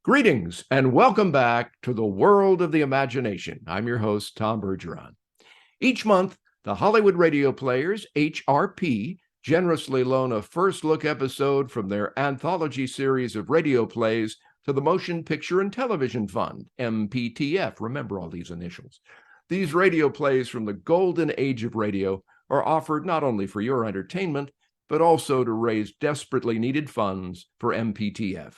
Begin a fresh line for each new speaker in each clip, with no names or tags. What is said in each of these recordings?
Greetings and welcome back to the world of the imagination. I'm your host, Tom Bergeron. Each month, the Hollywood Radio Players, HRP, generously loan a first look episode from their anthology series of radio plays to the Motion Picture and Television Fund, MPTF. Remember all these initials. These radio plays from the golden age of radio are offered not only for your entertainment, but also to raise desperately needed funds for MPTF.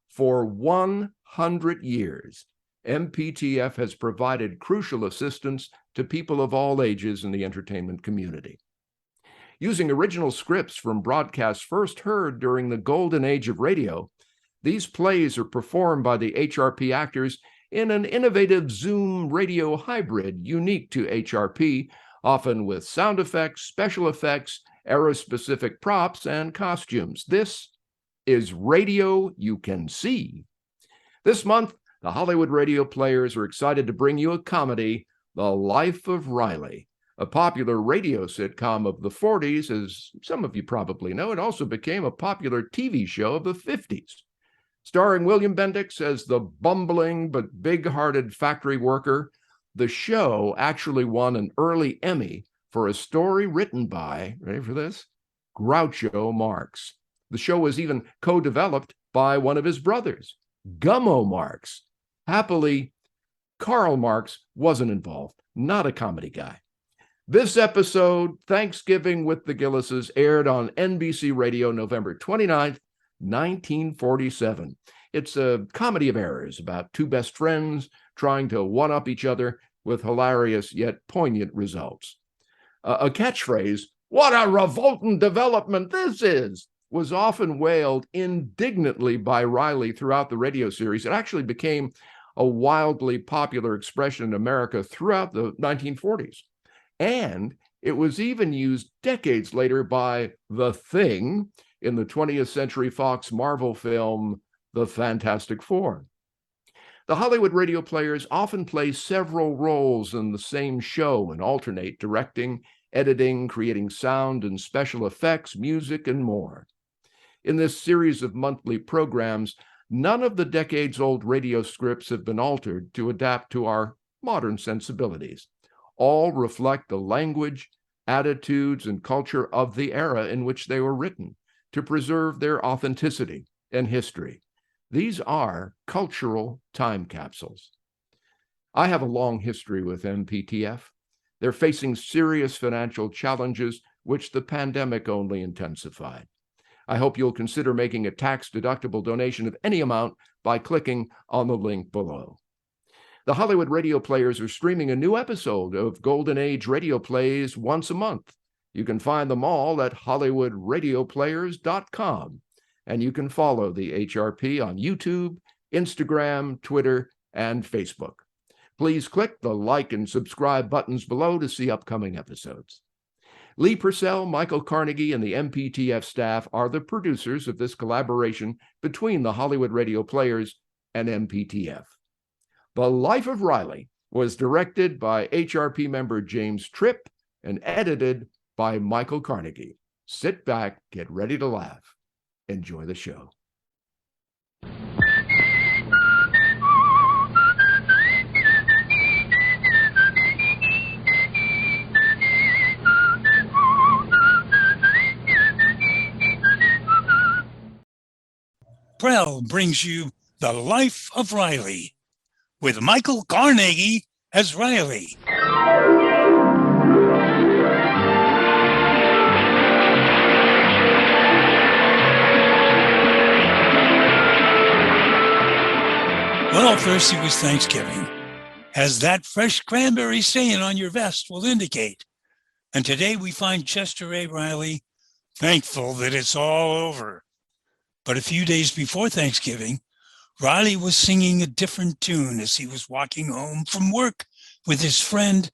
For 100 years, MPTF has provided crucial assistance to people of all ages in the entertainment community. Using original scripts from broadcasts first heard during the golden age of radio, these plays are performed by the HRP actors in an innovative Zoom radio hybrid unique to HRP, often with sound effects, special effects, era-specific props, and costumes. This is radio you can see. This month, the Hollywood Radio Players are excited to bring you a comedy, The Life of Riley, a popular radio sitcom of the 40s. As some of you probably know, it also became a popular TV show of the 50s. Starring William Bendix as the bumbling but big-hearted factory worker, the show actually won an early Emmy for a story written by, ready for this, Groucho Marx. The show was even co-developed by one of his brothers, Gummo Marx. Happily, Karl Marx wasn't involved, not a comedy guy. This episode, Thanksgiving with the Gillises, aired on NBC Radio November 29th, 1947. It's a comedy of errors about two best friends trying to one-up each other with hilarious yet poignant results. A catchphrase, "What a revolting development this is!" was often wailed indignantly by Riley throughout the radio series. It actually became a wildly popular expression in America throughout the 1940s. And it was even used decades later by The Thing in the 20th Century Fox Marvel film, The Fantastic Four. The Hollywood Radio Players often play several roles in the same show and alternate directing, editing, creating sound and special effects, music, and more. In this series of monthly programs, none of the decades-old radio scripts have been altered to adapt to our modern sensibilities. All reflect the language, attitudes, and culture of the era in which they were written to preserve their authenticity and history. These are cultural time capsules. I have a long history with MPTF. They're facing serious financial challenges, which the pandemic only intensified. I hope you'll consider making a tax-deductible donation of any amount by clicking on the link below. The Hollywood Radio Players are streaming a new episode of Golden Age radio plays once a month. You can find them all at hollywoodradioplayers.com, and you can follow the HRP on YouTube, Instagram, Twitter, and Facebook. Please click the like and subscribe buttons below to see upcoming episodes. Lee Purcell, Michael Carnegie, and the MPTF staff are the producers of this collaboration between the Hollywood Radio Players and MPTF. The Life of Riley was directed by HRP member James Tripp and edited by Michael Carnegie. Sit back, get ready to laugh. Enjoy the show.
Prell brings you The Life of Riley with Michael Carnegie as Riley. Well, first it was Thanksgiving, as that fresh cranberry stain on your vest will indicate. And today we find Chester A. Riley thankful that it's all over. But a few days before Thanksgiving, Riley was singing a different tune as he was walking home from work with his friend,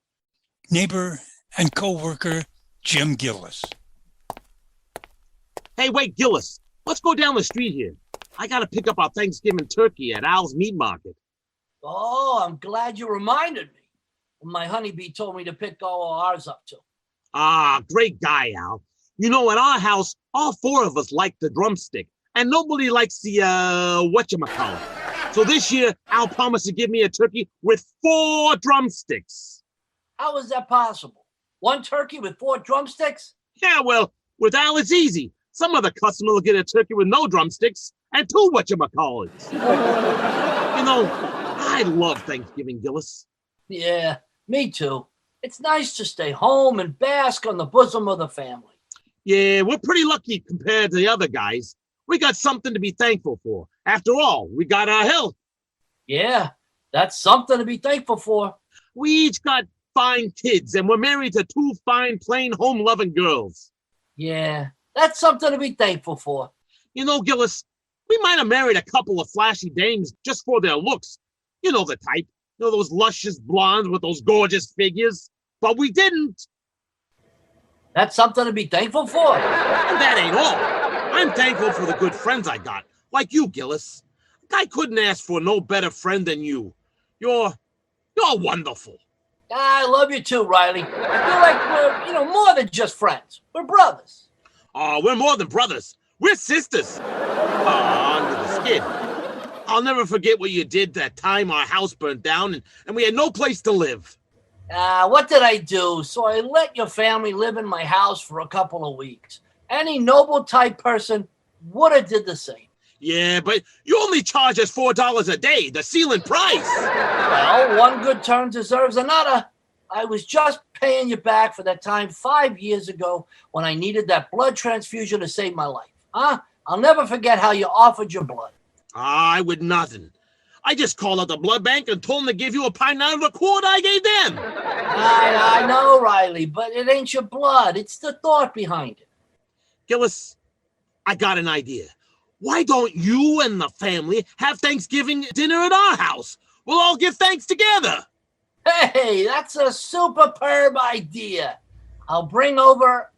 neighbor, and co-worker, Jim Gillis.
Hey, wait, Gillis, let's go down the street here. I got to pick up our Thanksgiving turkey at Al's Meat Market.
Oh, I'm glad you reminded me. My honeybee told me to pick all ours up too.
Ah, great guy, Al. You know, at our house, all four of us like the drumstick, and nobody likes the, whatchamacallit. So this year, Al promised to give me a turkey with 4 drumsticks.
How is that possible? 1 turkey with 4 drumsticks?
Yeah, well, with Al, it's easy. Some other customer will get a turkey with no drumsticks and 2 whatchamacallits. I love Thanksgiving, Gillis.
Yeah, me too. It's nice to stay home and bask on the bosom of the family.
Yeah, we're pretty lucky compared to the other guys. We got something to be thankful for. After all, we got our health.
Yeah, that's something to be thankful for.
We each got fine kids, and we're married to 2 fine, plain, home-loving girls.
Yeah, that's something to be thankful for.
Gillis, we might have married a couple of flashy dames just for their looks. You know the type. Those luscious blondes with those gorgeous figures. But we didn't.
That's something to be thankful for.
And that ain't all. I'm thankful for the good friends I got, like you, Gillis. I couldn't ask for no better friend than you. You're wonderful.
I love you too, Riley. I feel like we're, more than just friends. We're brothers.
Oh, we're more than brothers. We're sisters. Under the skin. I'll never forget what you did that time our house burned down and we had no place to live.
What did I do? So I let your family live in my house for a couple of weeks. Any noble type person would have did the same.
Yeah, but you only charge us $4 a day, the ceiling price.
Well, one good turn deserves another. I was just paying you back for that time 5 years ago when I needed that blood transfusion to save my life. I'll never forget how you offered your blood.
I would nothing. I just called out the blood bank and told them to give you a pint out of the quart I gave them.
I know, Riley, but it ain't your blood. It's the thought behind it.
Gillis, I got an idea. Why don't you and the family have Thanksgiving dinner at our house? We'll all give thanks together.
Hey, that's a superb idea. I'll bring over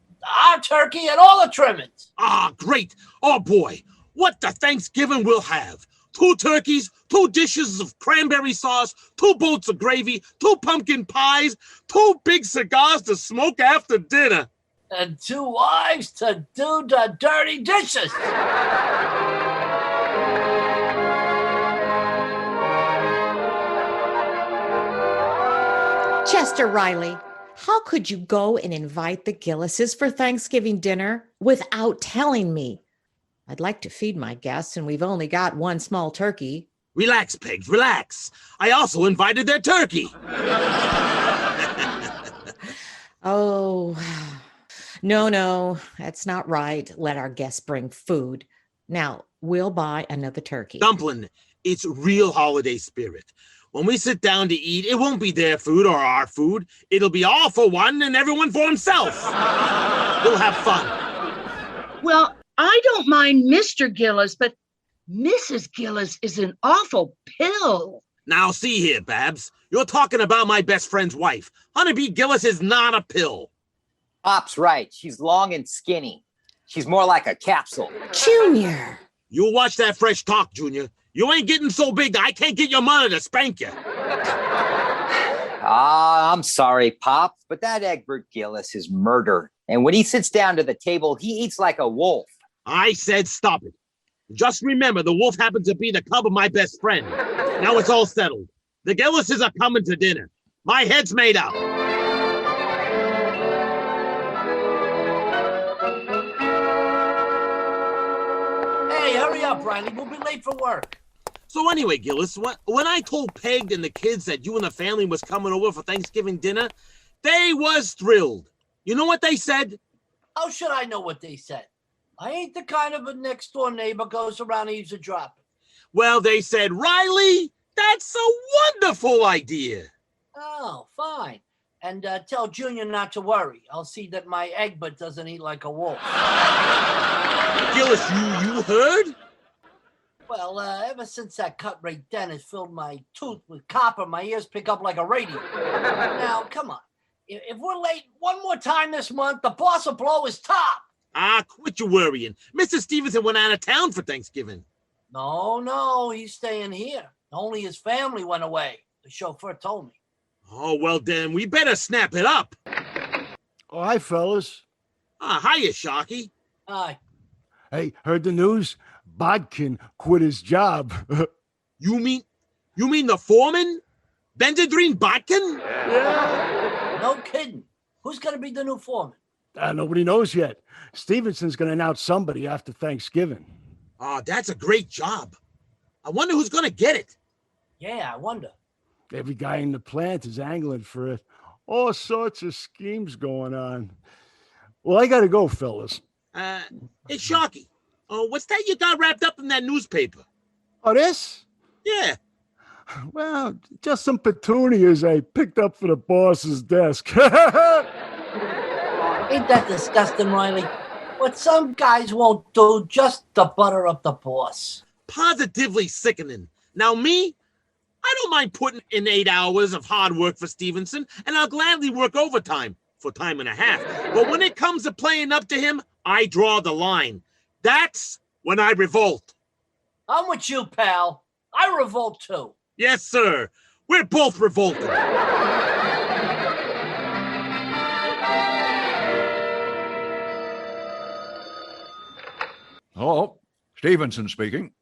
our turkey and all the trimmings.
Great. Oh, boy. What the Thanksgiving we'll have. 2 turkeys, 2 dishes of cranberry sauce, 2 boats of gravy, 2 pumpkin pies, 2 big cigars to smoke after dinner.
And 2 wives to do the dirty dishes.
Chester Riley, how could you go and invite the Gillises for Thanksgiving dinner without telling me? I'd like to feed my guests, and we've only got 1 small turkey.
Relax, Pigs, relax. I also invited their turkey.
Oh, no, that's not right. Let our guests bring food. Now, we'll buy another turkey.
Dumpling, it's real holiday spirit. When we sit down to eat, it won't be their food or our food. It'll be all for one and everyone for himself. We'll have fun.
Well, I don't mind Mr. Gillis, but Mrs. Gillis is an awful pill.
Now, see here, Babs. You're talking about my best friend's wife. Honeybee Gillis is not a pill.
Pop's right. She's long and skinny. She's more like a capsule.
Junior.
You watch that fresh talk, Junior. You ain't getting so big that I can't get your mother to spank you.
I'm sorry, Pop, but that Egbert Gillis is murder. And when he sits down to the table, he eats like a wolf.
I said stop it. Just remember, the wolf happens to be the cub of my best friend. Now it's all settled. The Gillises are coming to dinner. My head's made up.
Hey, hurry up, Riley. We'll be late for work.
So anyway, Gillis, when I told Peg and the kids that you and the family was coming over for Thanksgiving dinner, they was thrilled. You know what they said?
How should I know what they said? I ain't the kind of a next-door neighbor goes around eavesdropping.
Well, they said, Riley, that's a wonderful idea.
Oh, fine. And tell Junior not to worry. I'll see that my Egbert doesn't eat like a wolf.
Gillis, you heard?
Well, ever since that cut-rate dentist filled my tooth with copper, my ears pick up like a radio. Now, come on. If we're late one more time this month, the boss will blow his top.
Quit your worrying. Mr. Stevenson went out of town for Thanksgiving.
No, he's staying here. Only his family went away. The chauffeur told me.
Oh, well, then, we better snap it up.
Oh, hi, fellas.
Hiya, Sharky.
Hi.
Hey, heard the news? Bodkin quit his job.
You mean the foreman? Benzedrine Botkin?
Yeah.
No kidding. Who's going to be the new foreman?
Nobody knows yet. Stevenson's going to announce somebody after Thanksgiving.
Oh, that's a great job. I wonder who's going to get it.
Yeah, I wonder.
Every guy in the plant is angling for it. All sorts of schemes going on. Well, I got to go, fellas.
Hey, Sharky. Oh, what's that you got wrapped up in that newspaper?
Oh, this?
Yeah.
Well, just some petunias I picked up for the boss's desk.
Ain't that disgusting, Riley? What some guys won't do just to butter up the boss.
Positively sickening. Now, me, I don't mind putting in 8 hours of hard work for Stevenson, and I'll gladly work overtime for time and a half. But when it comes to playing up to him, I draw the line. That's when I revolt.
I'm with you, pal. I revolt too.
Yes, sir. We're both revolted.
Hello, Stevenson speaking.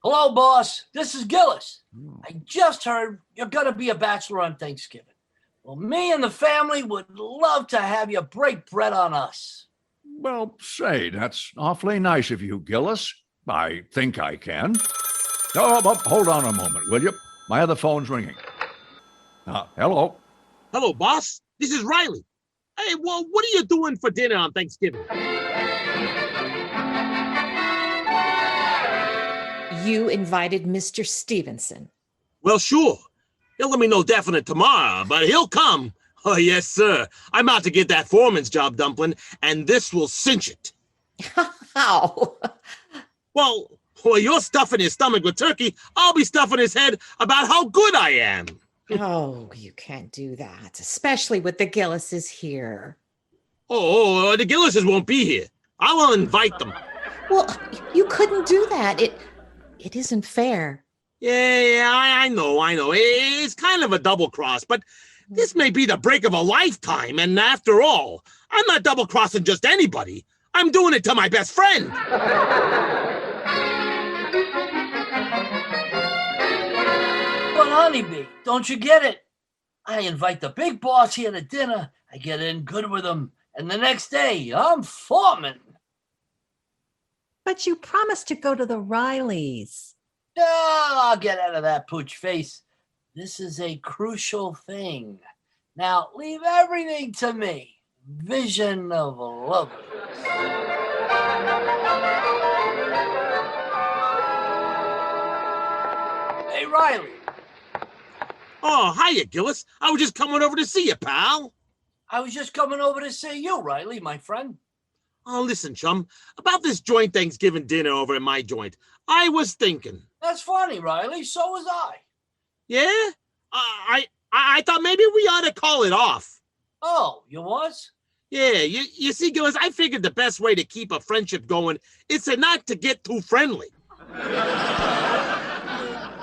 Hello, boss. This is Gillis. I just heard you're going to be a bachelor on Thanksgiving. Well, me and the family would love to have you break bread on us.
Well, say, that's awfully nice of you, Gillis. I think I can. Oh, but hold on a moment, will you? My other phone's ringing. Hello.
Hello, boss. This is Riley. Hey, well, what are you doing for dinner on Thanksgiving?
You invited Mr. Stevenson.
Well, sure. He'll let me know definite tomorrow, but he'll come. Oh, yes, sir. I'm out to get that foreman's job, Dumpling, and this will cinch it.
How?
Well, while you're stuffing his stomach with turkey, I'll be stuffing his head about how good I am.
Oh, you can't do that, especially with the Gillises here.
Oh, the Gillises won't be here. I'll invite them.
Well, you couldn't do that. It isn't fair.
Yeah, I know. It's kind of a double cross, but this may be the break of a lifetime, and after all, I'm not double crossing just anybody. I'm doing it to my best friend.
But honeybee, don't you get it? I invite the big boss here to dinner. I get in good with him, and the next day, I'm foreman.
But you promised to go to the Rileys.
I'll get out of that pooch face. This is a crucial thing. Now, leave everything to me. Vision of loveliness. Hey, Riley.
Oh, hiya, Gillis. I was just coming over to see you, pal.
I was just coming over to see you, Riley, my friend.
Oh, listen, chum. About this joint Thanksgiving dinner over at my joint, I was thinking.
That's funny, Riley. So was I.
Yeah? I thought maybe we ought to call it off.
Oh, you was?
Yeah, you see, Gillis, I figured the best way to keep a friendship going is to not to get too friendly.
You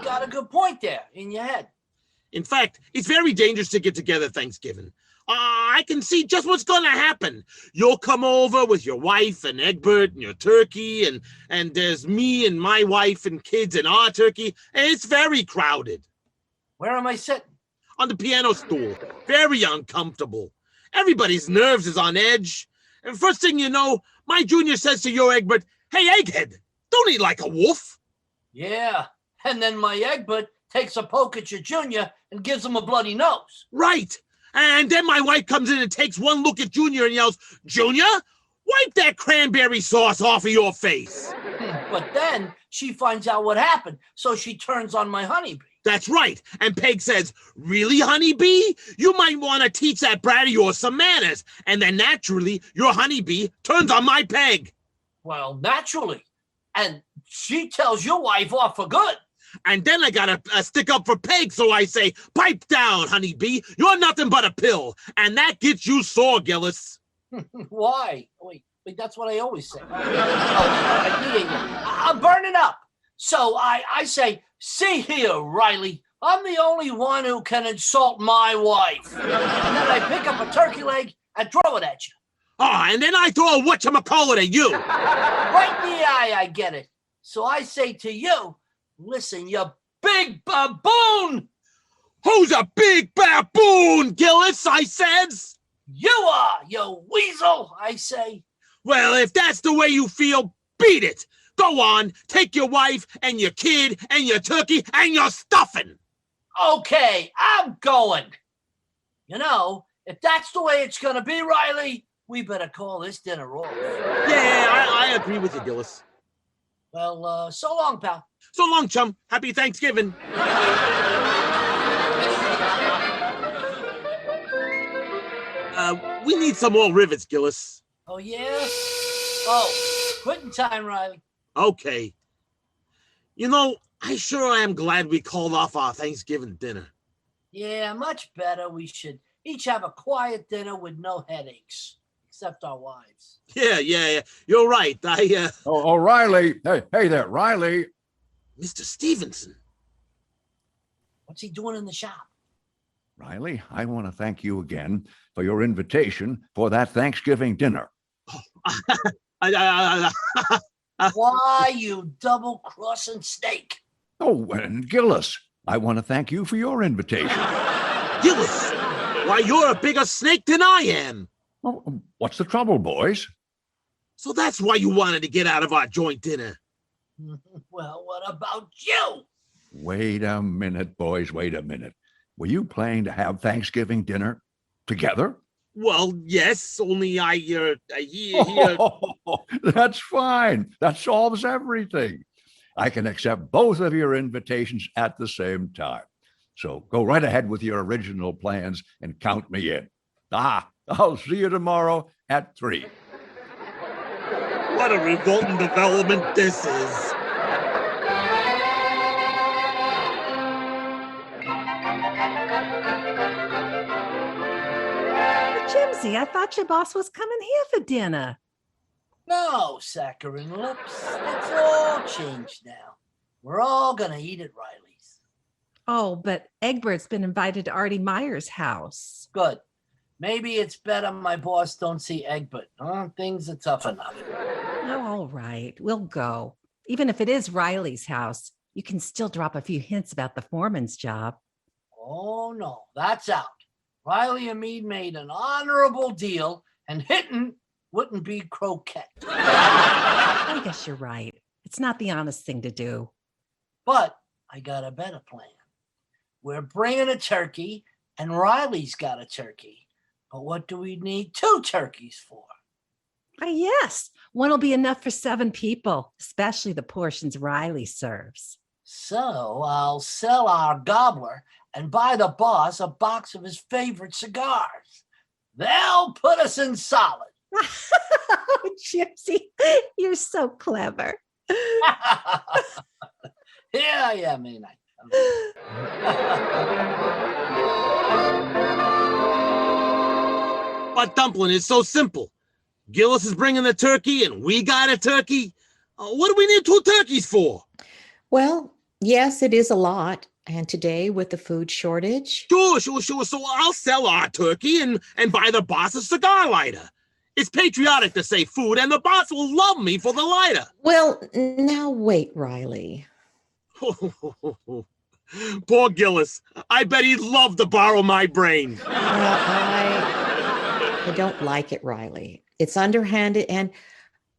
got a good point there in your head.
In fact, it's very dangerous to get together Thanksgiving. I can see just what's going to happen. You'll come over with your wife and Egbert and your turkey, and there's me and my wife and kids and our turkey, and it's very crowded.
Where am I sitting?
On the piano stool. Very uncomfortable. Everybody's nerves is on edge. And first thing you know, my junior says to your Egbert, "Hey, Egghead, don't eat like a wolf."
Yeah, and then my Egbert takes a poke at your junior and gives him a bloody nose.
Right. And then my wife comes in and takes one look at Junior and yells, "Junior, wipe that cranberry sauce off of your face."
But then she finds out what happened, so she turns on my honeybee.
That's right. And Peg says, "Really, honeybee? You might want to teach that brat of yours some manners." And then naturally, your honeybee turns on my Peg.
Well, naturally. And she tells your wife off for good.
And then I gotta stick up for Peg, so I say, "Pipe down, honeybee. You're nothing but a pill." And that gets you sore, Gillis.
Why? Wait, that's what I always say. I'm burning up. So I say, "See here, Riley. I'm the only one who can insult my wife." And then I pick up a turkey leg and throw it at you.
Oh, and then I throw a whatchamacallit at you.
Right in the eye, I get it. So I say to you, Listen, you big baboon!
Who's a big baboon, Gillis, I says?
You are, you weasel, I say.
Well, if that's the way you feel, beat it. Go on, take your wife and your kid and your turkey and your stuffing.
Okay, I'm going. You know, if that's the way it's going to be, Riley, we better call this dinner off.
Yeah, I agree with you, Gillis.
Well, so long, pal.
So long, chum. Happy Thanksgiving. We need some more rivets, Gillis.
Oh, yeah? Oh, quitting time, Riley.
Okay. You know, I sure am glad we called off our Thanksgiving dinner.
Yeah, much better. We should each have a quiet dinner with no headaches, except our wives.
Yeah. You're right.
Oh, Riley. Hey there, Riley.
Mr. Stevenson.
What's he doing in the shop?
Riley, I want to thank you again for your invitation for that Thanksgiving dinner.
Why, you double-crossing snake?
Oh, and Gillis, I want to thank you for your invitation.
Gillis, why, you're a bigger snake than I am.
Oh, what's the trouble, boys?
So that's why you wanted to get out of our joint dinner.
Well, what about you?
Wait a minute, boys, wait a minute. Were you planning to have Thanksgiving dinner together?
Well, yes, only
That's fine. That solves everything. I can accept both of your invitations at the same time. So go right ahead with your original plans and count me in. I'll see you tomorrow at 3.
What a revolting development this is.
Jimsy, I thought your boss was coming here for dinner.
No, saccharine lips. It's all changed now. We're all gonna eat at Riley's.
Oh, but Egbert's been invited to Artie Meyer's house.
Good. Maybe it's better my boss don't see Egbert. Things are tough enough.
Oh, all right. We'll go. Even if it is Riley's house, you can still drop a few hints about the foreman's job.
Oh, no. That's out. Riley and me made an honorable deal, and hitting wouldn't be croquette.
I guess you're right. It's not the honest thing to do.
But I got a better plan. We're bringing a turkey, and Riley's got a turkey. But what do we need 2 turkeys for?
Yes, one will be enough for 7 people, especially the portions Riley serves.
So I'll sell our gobbler and buy the boss a box of his favorite cigars. They'll put us in solid.
Oh, Gypsy, you're so clever.
Yeah, I am, ain't I?
But dumpling is so simple. Gillis is bringing the turkey and we got a turkey. What do we need 2 turkeys for?
Well, yes, it is a lot. And today with the food shortage.
Sure. So I'll sell our turkey and buy the boss a cigar lighter. It's patriotic to say food, and the boss will love me for the lighter.
Well, now wait, Riley.
Poor Gillis. I bet he'd love to borrow my brain.
Well, I don't like it, Riley. It's underhanded and,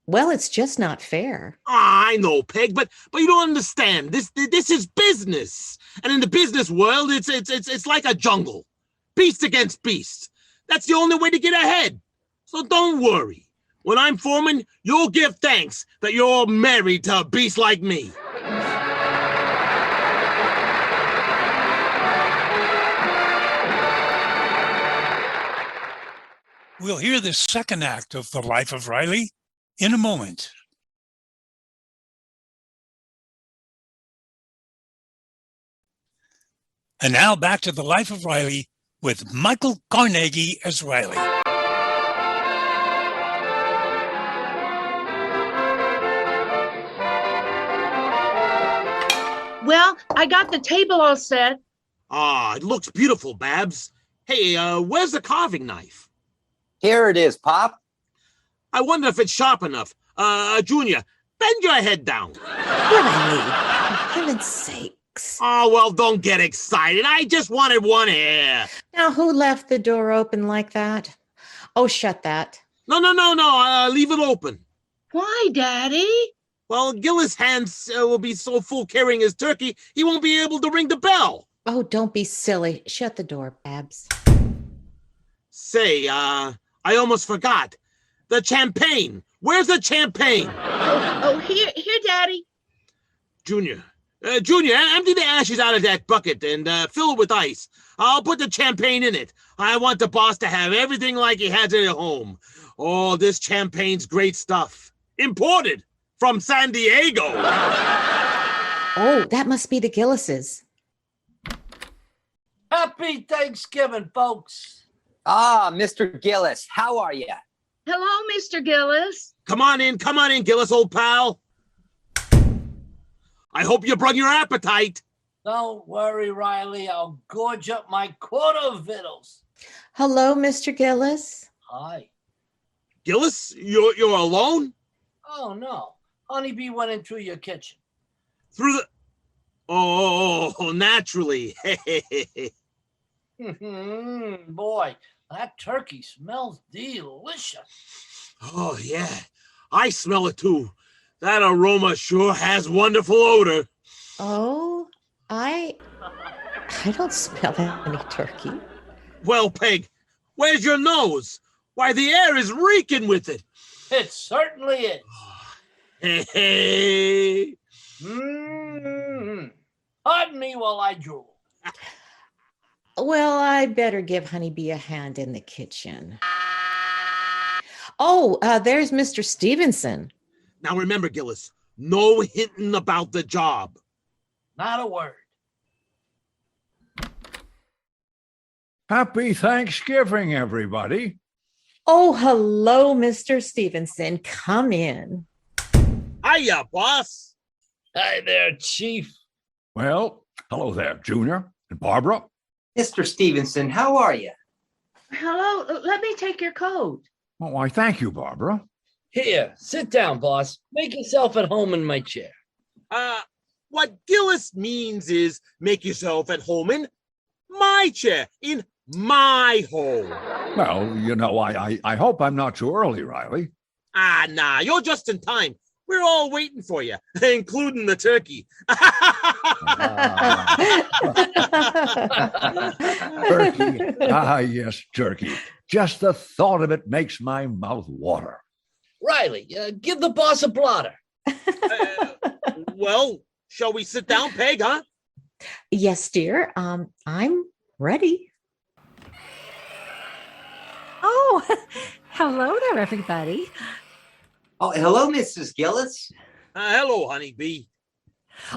well, it's just not fair.
I know, Peg, but you don't understand. This is business, and in the business world, it's like a jungle, beast against beast. That's the only way to get ahead. So don't worry. When I'm foreman, you'll give thanks that you're married to a beast like me.
We'll hear the second act of The Life of Riley in a moment. And now back to The Life of Riley with Michael Carnegie as Riley.
Well, I got the table all set.
It looks beautiful, Babs. Hey, where's the carving knife?
Here it is, Pop.
I wonder if it's sharp enough. Junior, bend your head down.
Riley,
heaven's sakes.
Oh, well, don't get excited. I just wanted one hair.
Now, who left the door open like that? Oh, shut that.
No. Leave it open.
Why, Daddy?
Well, Gillis' hands will be so full carrying his turkey, he won't be able to ring the bell.
Oh, don't be silly. Shut the door, Babs.
Say, I almost forgot. The champagne. Where's the champagne?
Oh, here, Daddy.
Junior, empty the ashes out of that bucket and fill it with ice. I'll put the champagne in it. I want the boss to have everything like he has it at home. Oh, this champagne's great stuff. Imported from San Diego.
Oh, that must be the Gillises.
Happy Thanksgiving, folks.
Ah, Mr. Gillis, how are you?
Hello, Mr. Gillis.
Come on in, Gillis, old pal. I hope you brought your appetite.
Don't worry, Riley. I'll gorge up my quota of victuals.
Hello, Mr. Gillis.
Hi.
Gillis, you're alone?
Oh, no. Honeybee went into your kitchen.
Through the... Oh, naturally.
Boy, that turkey smells delicious.
Oh, yeah. I smell it, too. That aroma sure has wonderful odor.
Oh, I don't smell any turkey.
Well, Peg, where's your nose? Why, the air is reeking with it.
It certainly is.
Hey.
Pardon me while I drool.
Well, I'd better give Honeybee a hand in the kitchen. Oh, there's Mr. Stevenson.
Now remember, Gillis, no hinting about the job.
Not a word.
Happy Thanksgiving, everybody.
Oh, hello, Mr. Stevenson. Come in.
Hiya, boss.
Hi there, Chief.
Well, hello there, Junior and Barbara.
Mr. Stevenson, how are you?
Hello, let me take your coat.
Oh, why, thank you, Barbara.
Here, sit down, boss. Make yourself at home in my chair.
What Gillis means is make yourself at home in my chair, in my home.
Well, you know, I hope I'm not too early, Riley.
Nah, you're just in time. We're all waiting for you, including the turkey.
Turkey. Yes, turkey. Just the thought of it makes my mouth water.
Riley, give the boss a blotter.
Well, shall we sit down, Peg, huh?
Yes, dear. I'm ready.
Oh, hello there, everybody.
Oh, hello, Mrs. Gillis.
Hello, Honeybee.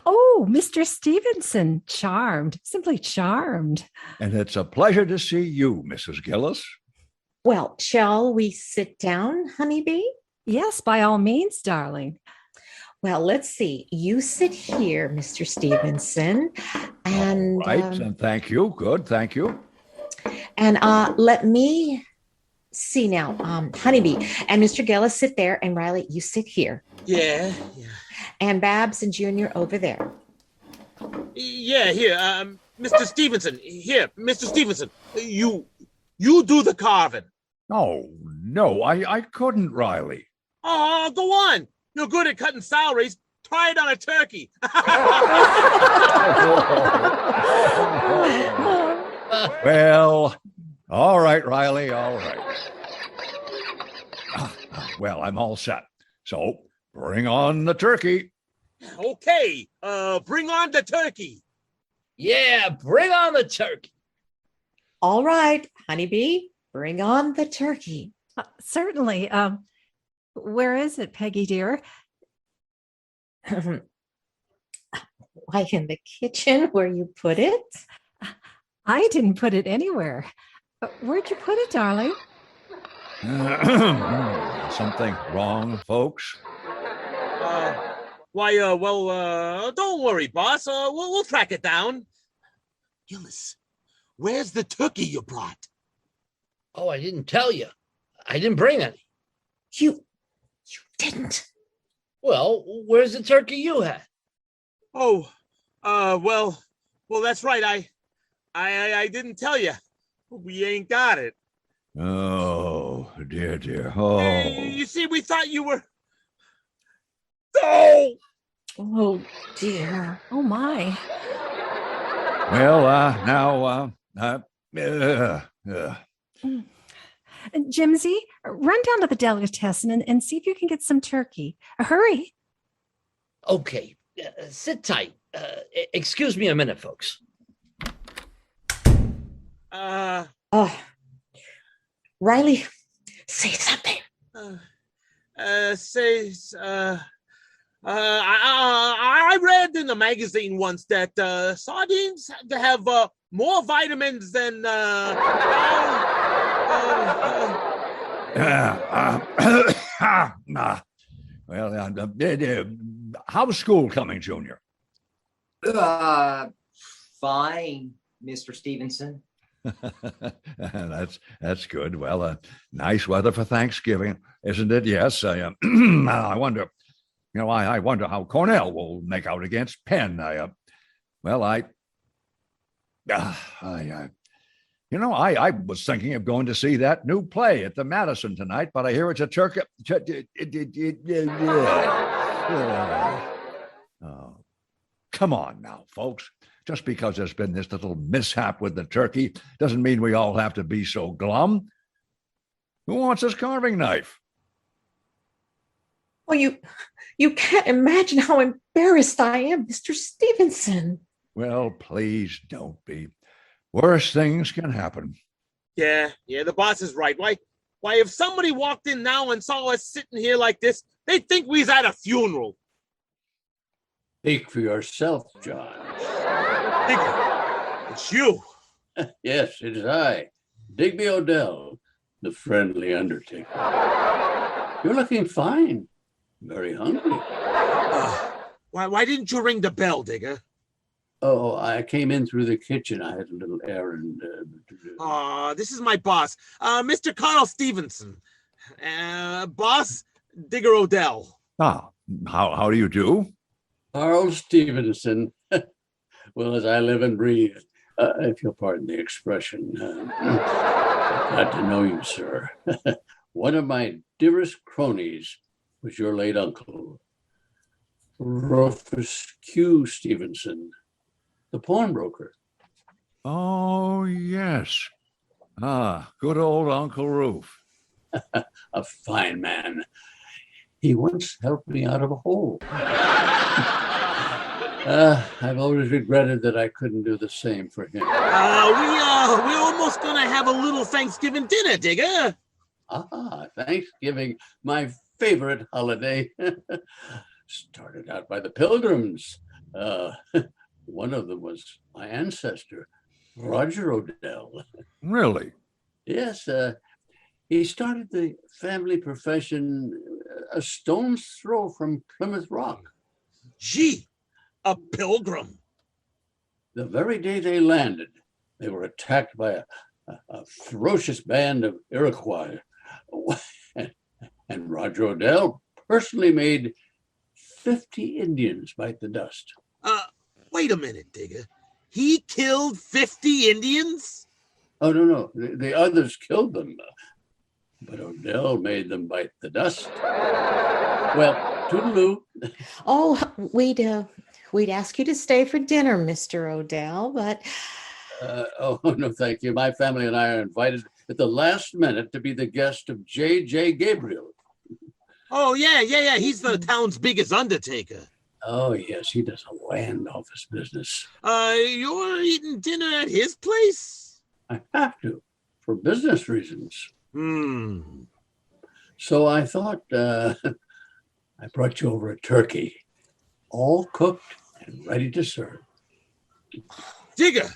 Oh, Mr. Stevenson, charmed, simply charmed.
And it's a pleasure to see you, Mrs. Gillis.
Well, shall we sit down, Honeybee?
Yes, by all means, darling.
Well, let's see. You sit here, Mr. Stevenson, and
Right, and thank you. Good, thank you.
And let me see now, Honeybee and Mr. Gillis sit there, and Riley, you sit here.
Yeah.
And Babs and Junior over there.
Yeah, here, Mr. Stevenson. Here, Mr. Stevenson. You do the carving.
Oh, no, I couldn't, Riley.
Oh, go on. You're good at cutting salaries. Try it on a turkey.
Well, all right, Riley, all right. Well, I'm all set. So bring on the turkey.
Okay, bring on the turkey.
Yeah, bring on the turkey.
All right, Honeybee, bring on the turkey.
Certainly. Where is it, Peggy dear?
Why, in the kitchen where you put it?
I didn't put it anywhere. Where'd you put it, darling?
Something wrong, folks?
Don't worry, boss. We'll track it down. Gillis, where's the turkey you brought?
Oh, I didn't tell you. I didn't bring any.
You didn't.
Well, where's the turkey you had?
Oh, Well, that's right. I didn't tell you. We ain't got it.
Oh, dear. Oh.
You see, we thought you were. Oh!
Oh, dear.
Oh, my.
Well, now,
Jimsy, run down to the delicatessen and see if you can get some turkey. Hurry.
Okay, sit tight. Excuse me a minute, folks.
Oh, Riley, say something.
I read in the magazine once that sardines have more vitamins than
how's school coming, Junior?
Fine, Mr. Stevenson.
That's good. Well, nice weather for Thanksgiving, isn't it? Yes. I wonder. I wonder how Cornell will make out against Penn. I was thinking of going to see that new play at the Madison tonight, but I hear it's a turkey. Oh, come on now, folks. Just because there's been this little mishap with the turkey doesn't mean we all have to be so glum. Who wants this carving knife?
Well, you can't imagine how embarrassed I am, Mr. Stevenson.
Well, please don't be. Worse things can happen.
Yeah, the boss is right. Why, if somebody walked in now and saw us sitting here like this, they'd think we's at a funeral.
Speak for yourself, John.
Digger, it's you.
Yes, it is I, Digby Odell, the friendly undertaker. You're looking fine. Very hungry.
Why didn't you ring the bell, Digger?
Oh, I came in through the kitchen. I had a little errand.
This is my boss, Mr. Carl Stevenson. Boss, Digger Odell.
How do you do?
Carl Stevenson. Well, as I live and breathe, if you'll pardon the expression. Glad to know you, sir. One of my dearest cronies was your late uncle, Rufus Q. Stevenson, the pawnbroker.
Oh, yes. Good old Uncle Roof.
A fine man. He once helped me out of a hole. I've always regretted that I couldn't do the same for him.
We're almost gonna have a little Thanksgiving dinner, Digger.
Thanksgiving, my favorite holiday. Started out by the Pilgrims. One of them was my ancestor, Roger Odell.
Really?
Yes. He started the family profession a stone's throw from Plymouth Rock.
Gee, a pilgrim.
The very day they landed, they were attacked by a ferocious band of Iroquois. And Roger Odell personally made 50 Indians bite the dust.
Wait a minute, Digger. He killed 50 Indians?
Oh, no. The others killed them. But Odell made them bite the dust. Well, toodaloo.
Oh, we'd ask you to stay for dinner, Mr. Odell, but...
Oh, no, thank you. My family and I are invited at the last minute to be the guest of J.J. Gabriel.
Oh, yeah. He's the town's biggest undertaker.
Oh, yes. He does a land office business.
You're eating dinner at his place?
I have to, for business reasons. So I thought I brought you over a turkey, all cooked and ready to serve.
Digger,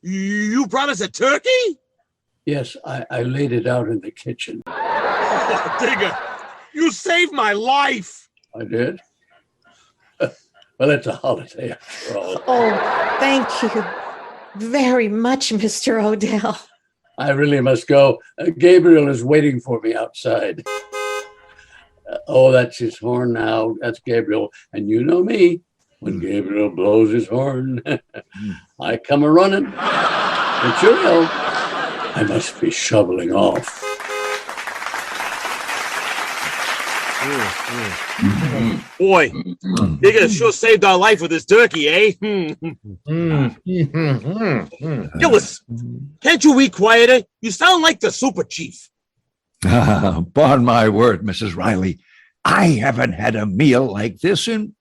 you brought us a turkey?
Yes, I laid it out in the kitchen.
Oh, Digger, you saved my life.
I did? Well, it's a holiday after all.
Oh, thank you very much, Mr. Odell.
I really must go. Gabriel is waiting for me outside. Oh, that's his horn now. That's Gabriel. And you know me. when Gabriel blows his horn, I come a-running. But cheerio, I must be shoveling off.
Boy, you guys sure saved our life with this turkey, eh? Gillis, can't you be quieter? You sound like the super chief.
Upon my word, Mrs. Riley, I haven't had a meal like this in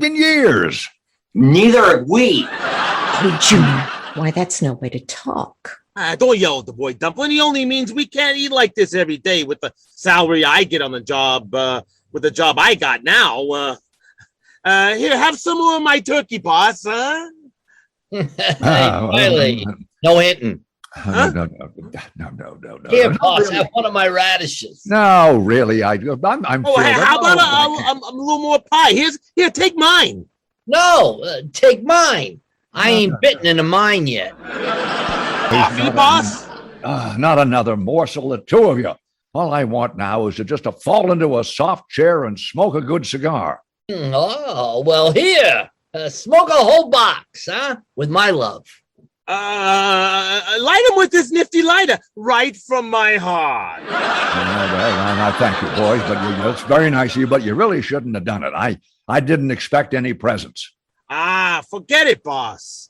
years.
Neither have we.
Oh, Junior, why, that's no way to talk.
Don't yell at the boy, Dumpling. He only means we can't eat like this every day with the salary I get on the job, with the job I got now. Here, have some more of my turkey, boss, huh?
Riley, no hinting.
No.
Here, boss, have one of my radishes.
No, really, I'm
Oh,
sure
hey,
that-
how about a little more pie? Here, take mine.
No, take mine. I ain't bitten into mine yet.
Coffee, boss?
Not another morsel, the two of you. All I want now is to fall into a soft chair and smoke a good cigar.
Oh, well, here. Smoke a whole box, huh? With my love.
Light him with this nifty lighter, right from my heart.
I thank you, boys, but it's very nice of you, but you really shouldn't have done it. I didn't expect any presents.
Forget it, boss.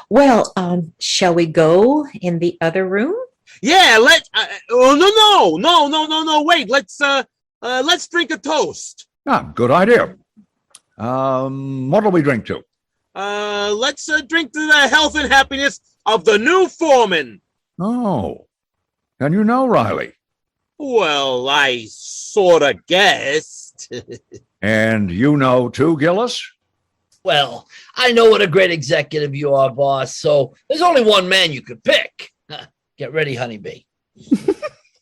Well, shall we go in the other room?
Yeah, no, wait, let's drink a toast.
Good idea. What'll we drink to?
Let's drink to the health and happiness of the new foreman.
Oh, and you know Riley.
Well, I sort of guessed.
And you know too, Gillis?
Well, I know what a great executive you are, boss. So there's only one man you could pick. Get ready, honeybee.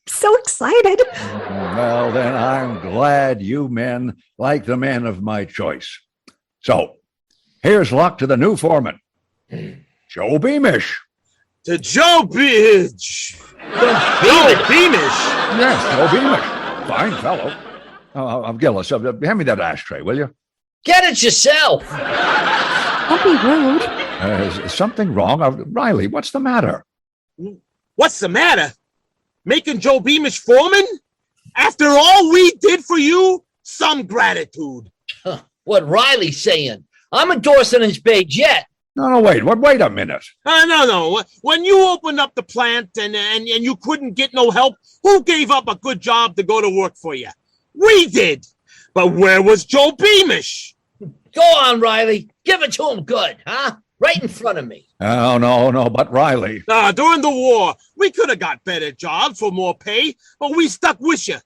So excited.
Well, then I'm glad you men like the man of my choice. So here's luck to the new foreman, Joe Beamish.
To Joe Beamish. Joe Beamish?
Yes, Joe Beamish. Fine fellow. Gillis, hand me that ashtray, will you?
Get it yourself.
Don't be rude.
Is something wrong? Riley, what's the matter?
What's the matter? Making Joe Beamish foreman? After all we did for you? Some gratitude.
What Riley's saying. I'm endorsing his page yet.
No, wait a minute.
No. When you opened up the plant and you couldn't get no help, who gave up a good job to go to work for you? We did. But where was Joe Beamish?
Go on, Riley. Give it to him good, huh? Right in front of me.
Oh, no, but Riley.
During the war, we could have got better jobs for more pay, but we stuck with you.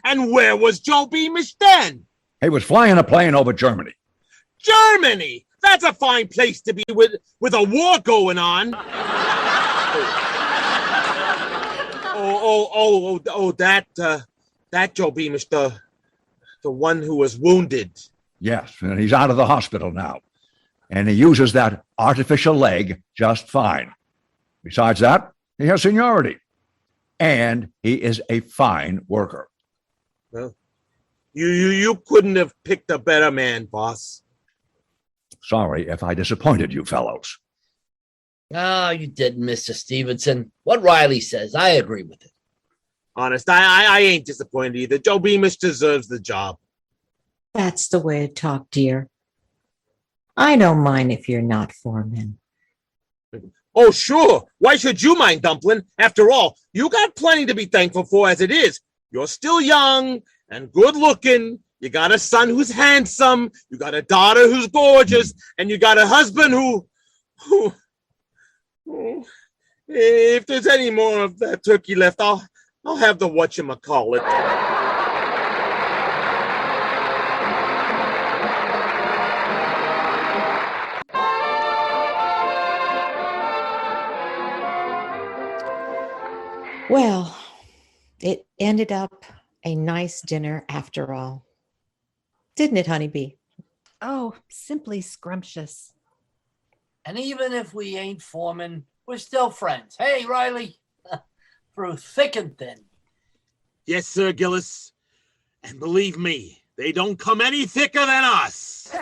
And where was Joe Beamish then?
He was flying a plane over Germany.
Germany! That's a fine place to be with a war going on. That Joe Beamish, the one who was wounded.
Yes, and he's out of the hospital now. And he uses that artificial leg just fine. Besides that, he has seniority. And he is a fine worker.
Well, you couldn't have picked a better man, boss.
Sorry if I disappointed you fellows.
Oh, you didn't, Mr. Stevenson. What Riley says, I agree with it.
Honest, I ain't disappointed either. Joe Beamish deserves the job.
That's the way to talk, dear. I don't mind if you're not foreman.
Oh, sure. Why should you mind, Dumpling? After all, you got plenty to be thankful for as it is. You're still young and good looking. You got a son who's handsome. You got a daughter who's gorgeous. And you got a husband who if there's any more of that turkey left, I'll have the whatchamacallit.
Well, it ended up a nice dinner after all. Didn't it, honeybee?
Oh, simply scrumptious.
And even if we ain't foreman, we're still friends. Hey, Riley, through thick and thin.
Yes, sir, Gillis. And believe me, They don't come any thicker than us.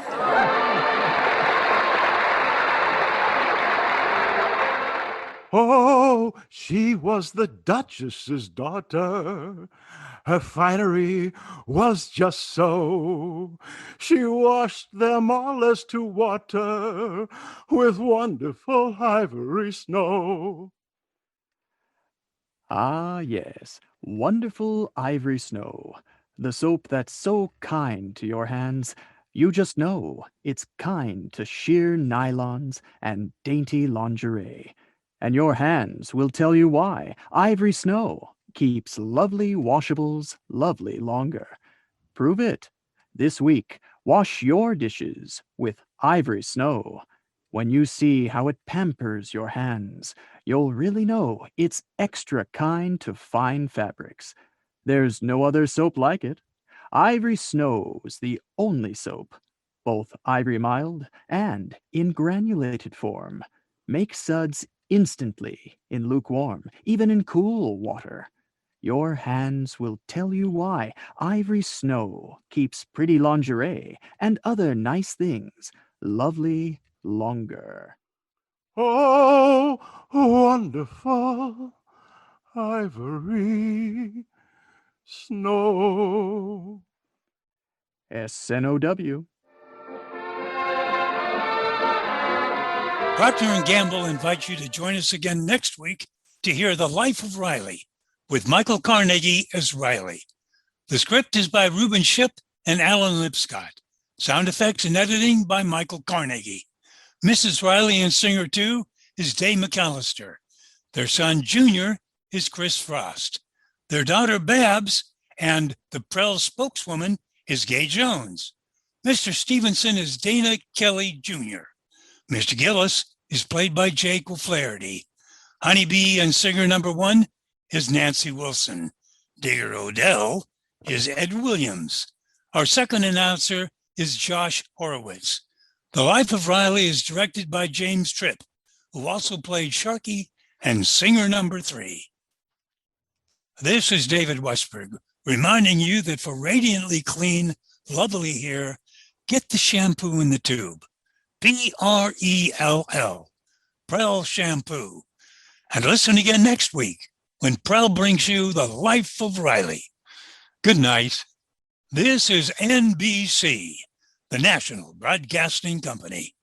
Oh, she was the Duchess's daughter. Her finery was just so. She washed them all as to water with wonderful ivory snow.
Ah, yes, wonderful ivory snow. The soap that's so kind to your hands. You just know it's kind to sheer nylons and dainty lingerie. And your hands will tell you why Ivory Snow keeps lovely washables lovely longer. Prove it. This week, wash your dishes with Ivory Snow. When you see how it pampers your hands, you'll really know it's extra kind to fine fabrics. There's no other soap like it. Ivory Snow's the only soap, both ivory mild and in granulated form. Make suds instantly in lukewarm, even in cool water. Your hands will tell you why Ivory Snow keeps pretty lingerie and other nice things lovely longer.
Oh, wonderful ivory snow.
SNOW.
Procter & Gamble invites you to join us again next week to hear The Life of Riley with Michael Carnegie as Riley. The script is by Reuben Ship and Alan Lipscott. Sound effects and editing by Michael Carnegie. Mrs. Riley and singer 2 is Dave McAllister. Their son Junior is Chris Frost. Their daughter Babs and the Prell spokeswoman is Gay Jones. Mr. Stevenson is Dana Kelly Jr. Mr. Gillis is played by Jake O'Flaherty. Honeybee and singer number 1 is Nancy Wilson. Digger Odell is Ed Williams. Our second announcer is Josh Horowitz. The Life of Riley is directed by James Tripp, who also played Sharky and singer number 3. This is David Westberg, reminding you that for radiantly clean, lovely hair, get the shampoo in the tube. Prell, Prell Shampoo. And listen again next week when Prell brings you The Life of Riley. Good night. This is NBC, the National Broadcasting Company.